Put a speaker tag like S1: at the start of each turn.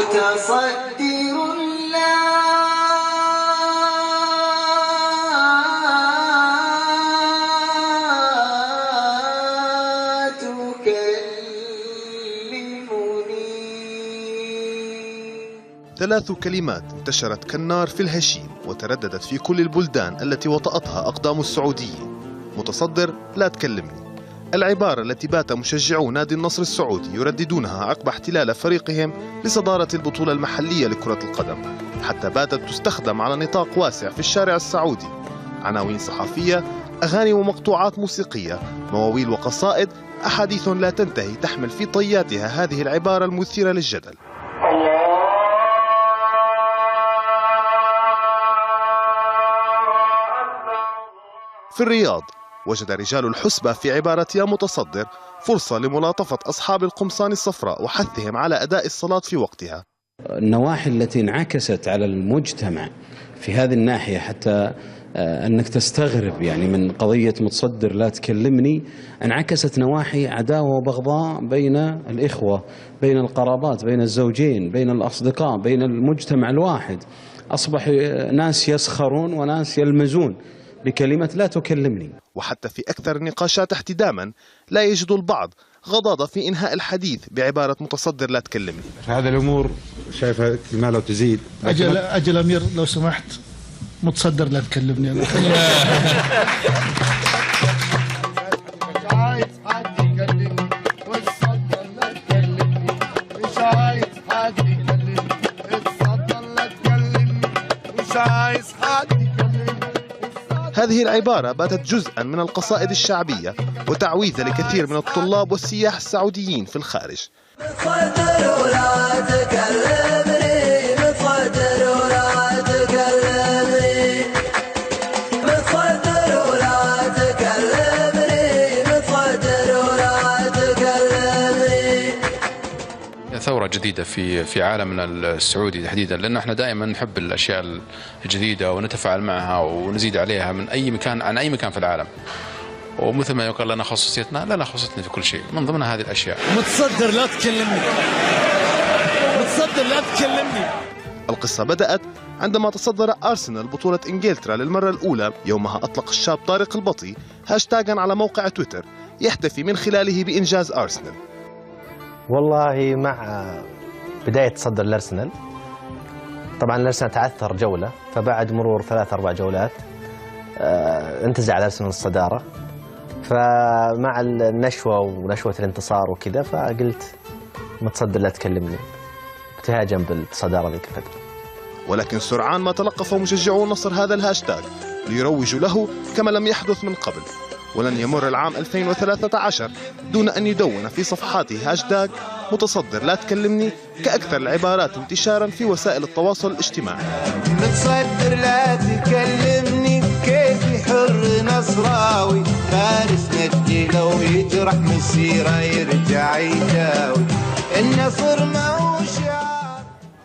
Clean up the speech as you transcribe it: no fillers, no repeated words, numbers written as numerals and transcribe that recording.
S1: متصدر لا تكلمني.
S2: 3 كلمات انتشرت كالنار في الهشيم وترددت في كل البلدان التي وطأتها أقدام السعوديين: متصدر لا تكلمني. العبارة التي بات مشجعو نادي النصر السعودي يرددونها عقب احتلال فريقهم لصدارة البطولة المحلية لكرة القدم، حتى باتت تستخدم على نطاق واسع في الشارع السعودي. عناوين صحفية، أغاني ومقطوعات موسيقية، مواويل وقصائد، أحاديث لا تنتهي تحمل في طياتها هذه العبارة المثيرة للجدل. في الرياض وجد رجال الحسبة في عبارة يا متصدر فرصة لملاطفة أصحاب القمصان الصفراء وحثهم على أداء الصلاة في وقتها.
S3: النواحي التي انعكست على المجتمع في هذه الناحية، حتى أنك تستغرب يعني من قضية متصدر لا تكلمني، انعكست نواحي عداوة وبغضاء بين الإخوة، بين القرابات، بين الزوجين، بين الأصدقاء، بين المجتمع الواحد. أصبح ناس يسخرون وناس يلمزون بكلمة لا تكلمني.
S2: وحتى في أكثر النقاشات احتداما لا يجد البعض غضاضة في إنهاء الحديث بعبارة متصدر لا تكلمني.
S4: هذه الأمور شايفها كلمة لو تزيد.
S5: أجل أمير لو سمحت، متصدر لا تكلمني. أنا
S1: مش عايز حد يكلمني، والصدر لا تكلمني. مش عايز حد يكلمني، الصدر لا تكلمني. مش عايز حد يكلمني.
S2: هذه العبارة باتت جزءا من القصائد الشعبية وتعويذة لكثير من الطلاب والسياح السعوديين في الخارج.
S1: متصدر ولا تكلمني، متصدر ولا تكلمني، متصدر ولا تكلمني، متصدر ولا تكلمني.
S6: ثورة جديدة في عالمنا السعودي تحديدا، لأن احنا دائما نحب الأشياء الجديدة ونتفاعل معها ونزيد عليها من أي مكان عن أي مكان في العالم. ومثل ما يقال لنا خصوصيتنا، لنا خصوصيتنا في كل شيء، من ضمنها هذه الأشياء.
S5: متصدر لا تكلمني، متصدر لا تكلمني.
S2: القصة بدأت عندما تصدر أرسنال بطولة إنجلترا للمرة الأولى. يومها أطلق الشاب طارق البطي هاشتاغا على موقع تويتر يحتفي من خلاله بإنجاز أرسنال.
S7: والله مع بداية تصدر الأرسنال، طبعا الأرسنال تعثر جولة، فبعد مرور 3-4 جولات انتزع الأرسنال الصدارة. فمع النشوة ونشوة الانتصار وكذا، فقلت متصدر لا تكلمني، تهاجم بالصدارة ذيك الفترة.
S2: ولكن سرعان ما تلقف مشجعو النصر هذا الهاشتاغ ليروجوا له كما لم يحدث من قبل. ولن يمر العام 2013 دون أن يدون في صفحاته هاشتاغ متصدر لا تكلمني كأكثر العبارات انتشارا في وسائل التواصل الاجتماعي.
S1: متصدر لا تكلمني، كيفي حر نصراوي، فارس نجي لو يجرح مسيره يرجع يداوي. النصر ما